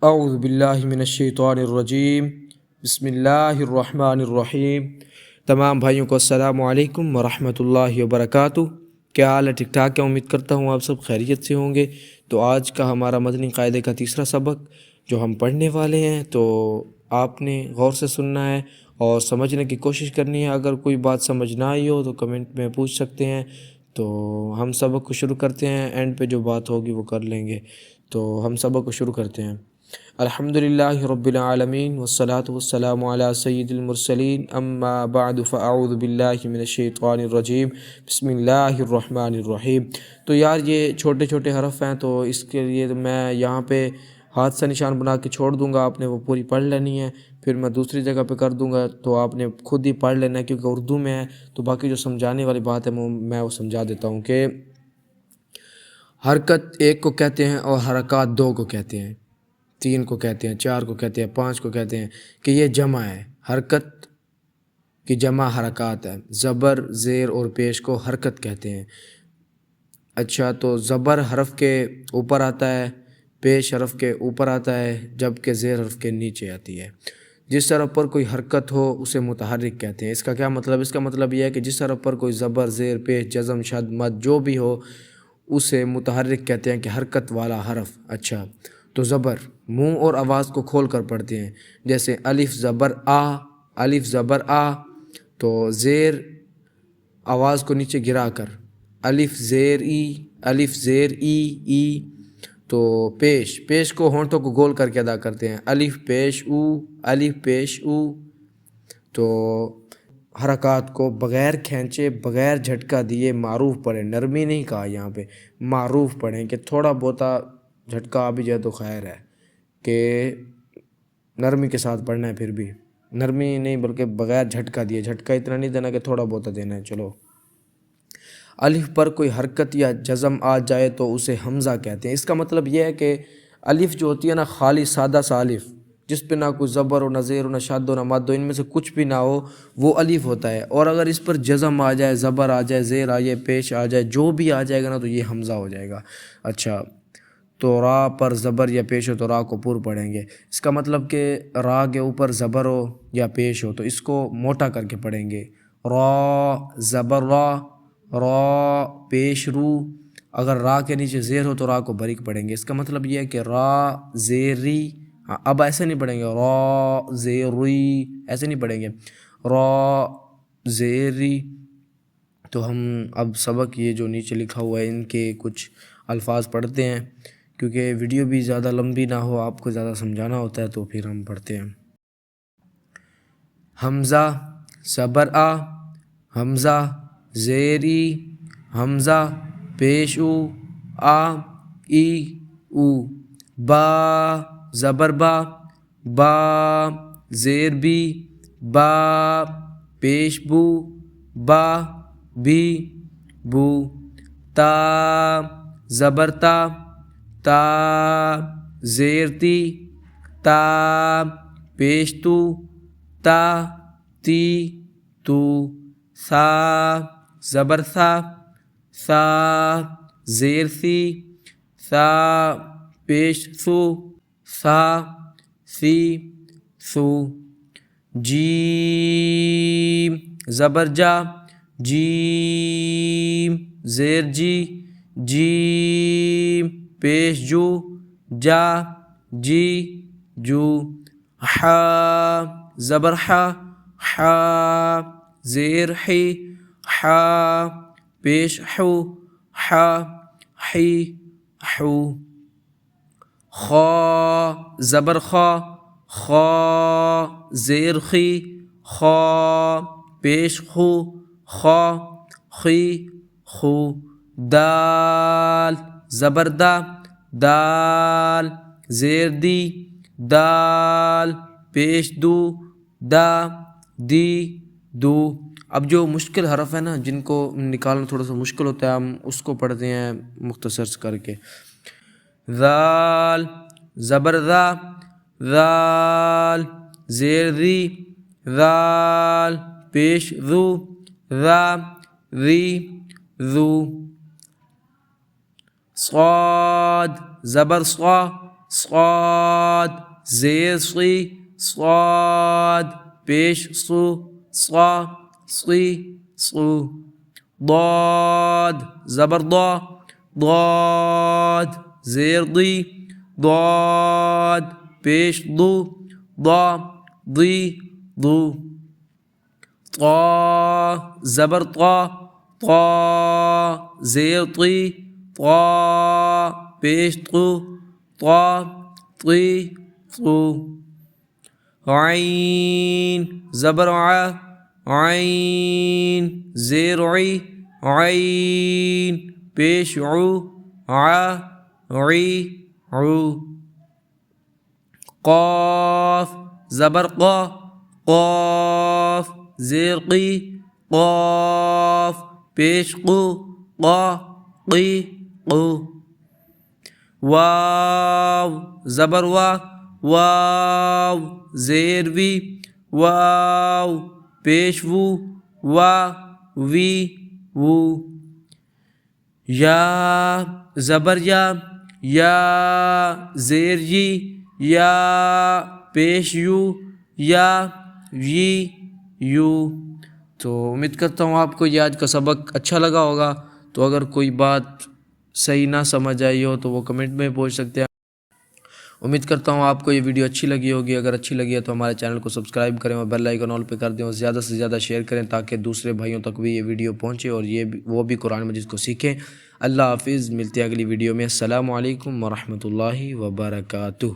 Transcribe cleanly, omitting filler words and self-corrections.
اعوذ باللہ من الشیطان الرجیم، بسم اللہ الرحمن الرحیم۔ تمام بھائیوں کو السلام علیکم ورحمۃ اللہ وبرکاتہ۔ کیا حال ہے؟ ٹھیک ٹھاک ہے، امید کرتا ہوں آپ سب خیریت سے ہوں گے۔ تو آج کا ہمارا مدنی قاعدے کا تیسرا سبق جو ہم پڑھنے والے ہیں، تو آپ نے غور سے سننا ہے اور سمجھنے کی کوشش کرنی ہے۔ اگر کوئی بات سمجھ نہ آئی ہو تو کمنٹ میں پوچھ سکتے ہیں۔ تو ہم سبق کو شروع کرتے ہیں، اینڈ پہ جو بات ہوگی وہ کر لیں گے۔ تو ہم سبق کو شروع کرتے ہیں۔ الحمدللہ رب العالمین والصلاة والسلام علی سید المرسلین، اما بعد فاعوذ باللہ من الشیطان الرجیم، بسم اللہ الرحمن الرحیم۔ تو یار یہ چھوٹے چھوٹے حرف ہیں، تو اس کے لیے میں یہاں پہ ہاتھ سے نشان بنا کے چھوڑ دوں گا، آپ نے وہ پوری پڑھ لینی ہے۔ پھر میں دوسری جگہ پہ کر دوں گا تو آپ نے خود ہی پڑھ لینا ہے، کیونکہ اردو میں ہے۔ تو باقی جو سمجھانے والی بات ہے میں وہ سمجھا دیتا ہوں کہ حرکت ایک کو کہتے ہیں اور حرکات دو کو کہتے ہیں، تین کو کہتے ہیں، چار کو کہتے ہیں، پانچ کو کہتے ہیں، کہ یہ جمع ہے۔ حرکت کی جمع حرکات ہے۔ زبر، زیر اور پیش کو حرکت کہتے ہیں۔ اچھا، تو زبر حرف کے اوپر آتا ہے، پیش حرف کے اوپر آتا ہے، جبکہ زیر حرف کے نیچے آتی ہے۔ جس حرف پر کوئی حرکت ہو اسے متحرک کہتے ہیں۔ اس کا کیا مطلب؟ اس کا مطلب یہ ہے کہ جس حرف پر کوئی زبر، زیر، پیش، جزم، شد، مد جو بھی ہو اسے متحرک کہتے ہیں، کہ حرکت والا حرف۔ اچھا، تو زبر منہ اور آواز کو کھول کر پڑھتے ہیں، جیسے الف زبر آ، الف زبر آ۔ تو زیر آواز کو نیچے گرا کر، الف زیر ای، الف زیر ای، ای۔ تو پیش کو ہونٹوں کو گول کر کے ادا کرتے ہیں، الف پیش او، الف پیش او۔ تو حرکات کو بغیر کھینچے، بغیر جھٹکا دیے معروف پڑھیں، نرمی نہیں کہا یہاں پہ، معروف پڑھیں، کہ تھوڑا بہتا جھٹکا آ بھی جائے تو خیر ہے، کہ نرمی کے ساتھ پڑھنا ہے۔ پھر بھی نرمی نہیں بلکہ بغیر جھٹکا دیے، جھٹکا اتنا نہیں دینا کہ تھوڑا بہتا دینا ہے۔ چلو، الف پر کوئی حرکت یا جزم آ جائے تو اسے حمزہ کہتے ہیں۔ اس کا مطلب یہ ہے کہ الف جو ہوتی ہے نا، خالی سادہ سا الف، جس پہ نہ کوئی زبر ہو، نہ زیر ہو، نہ شد ہو، نہ مد ہو، ان میں سے کچھ بھی نہ ہو، وہ الف ہوتا ہے۔ اور اگر اس پر جزم آ جائے، زبر آ جائے، زیر آ جائے، پیش آ جائے، جو بھی آ جائے گا نا، تو یہ حمزہ ہو جائے گا۔ اچھا، تو را پر زبر یا پیش ہو تو را کو پر پڑھیں گے۔ اس کا مطلب کہ را کے اوپر زبر ہو یا پیش ہو تو اس کو موٹا کر کے پڑھیں گے، را زبر را، را پیش رو۔ اگر را کے نیچے زیر ہو تو را کو باریک پڑھیں گے۔ اس کا مطلب یہ ہے کہ را زیری، اب ایسے نہیں پڑھیں گے، را زیری ایسے نہیں پڑھیں گے، را زیری۔ تو ہم اب سبق یہ جو نیچے لکھا ہوا ہے ان کے کچھ الفاظ پڑھتے ہیں، کیونکہ ویڈیو بھی زیادہ لمبی نہ ہو، آپ کو زیادہ سمجھانا ہوتا ہے، تو پھر ہم پڑھتے ہیں۔ حمزہ زبر آ، حمزہ زیر ای، حمزہ پیش او، آ ای او۔ با زبر با، با زیر بی، با پیش بو، با بی بو۔ تا زبر تا، تا زیر تی، تا پیش تو، تا تی تو۔ ثا زبر ثا، ثا زیر ثی، ثا پیش ثو، ثا ثی ثو۔ جیم زبر جا، جیم زیر جی، جیم پیش جو، جا جی جو۔ حا زبر حا، حا زیر حی، حا پیش حو، حا حی حو۔ خا زبر خا، خا زیر خی، خا پیش خو، خا خی خو۔ دال زبر دا، دال زیر دی، دال پیش دو، دا دی دو۔ اب جو مشکل حرف ہے نا، جن کو نکالنا تھوڑا سا مشکل ہوتا ہے، ہم اس کو پڑھتے ہیں مختصر کر کے۔ ذال زبر ذا، ذال زیر ذی، ذال پیش ذو، ذا ذی ذو۔ صاد زبر صا، صاد زیر صی صاد پیش صو صا صی صو ضاد زبر ضا ضاد زیر ضی ضاد پیش ضو ضا ضی ضو طا زبر طا طا زیر طی طا پیش طو طا طی طو عین زبر ع عین زیر عی عین پیش عو ع عی عو قاف زبر قا قاف زیر قی قاف پیش قو قا قی قو واو زبر وا واو زیر وی واو پیش وو وا وی وو یا زبر یا یا زیر یی یا پیش یو یا وی یو تو امید کرتا ہوں آپ کو یہ آج کا سبق اچھا لگا ہوگا تو اگر کوئی بات صحیح نہ سمجھ آئی ہو تو وہ کمنٹ میں پوچھ سکتے ہیں امید کرتا ہوں آپ کو یہ ویڈیو اچھی لگی ہوگی اگر اچھی لگی ہے تو ہمارے چینل کو سبسکرائب کریں اور بیل آئیکن آل پہ کر دیں اور زیادہ سے زیادہ شیئر کریں تاکہ دوسرے بھائیوں تک بھی یہ ویڈیو پہنچے اور وہ بھی قرآن مجید کو سیکھیں اللہ حافظ ملتے ہیں اگلی ویڈیو میں السلام علیکم ورحمۃ اللہ وبرکاتہ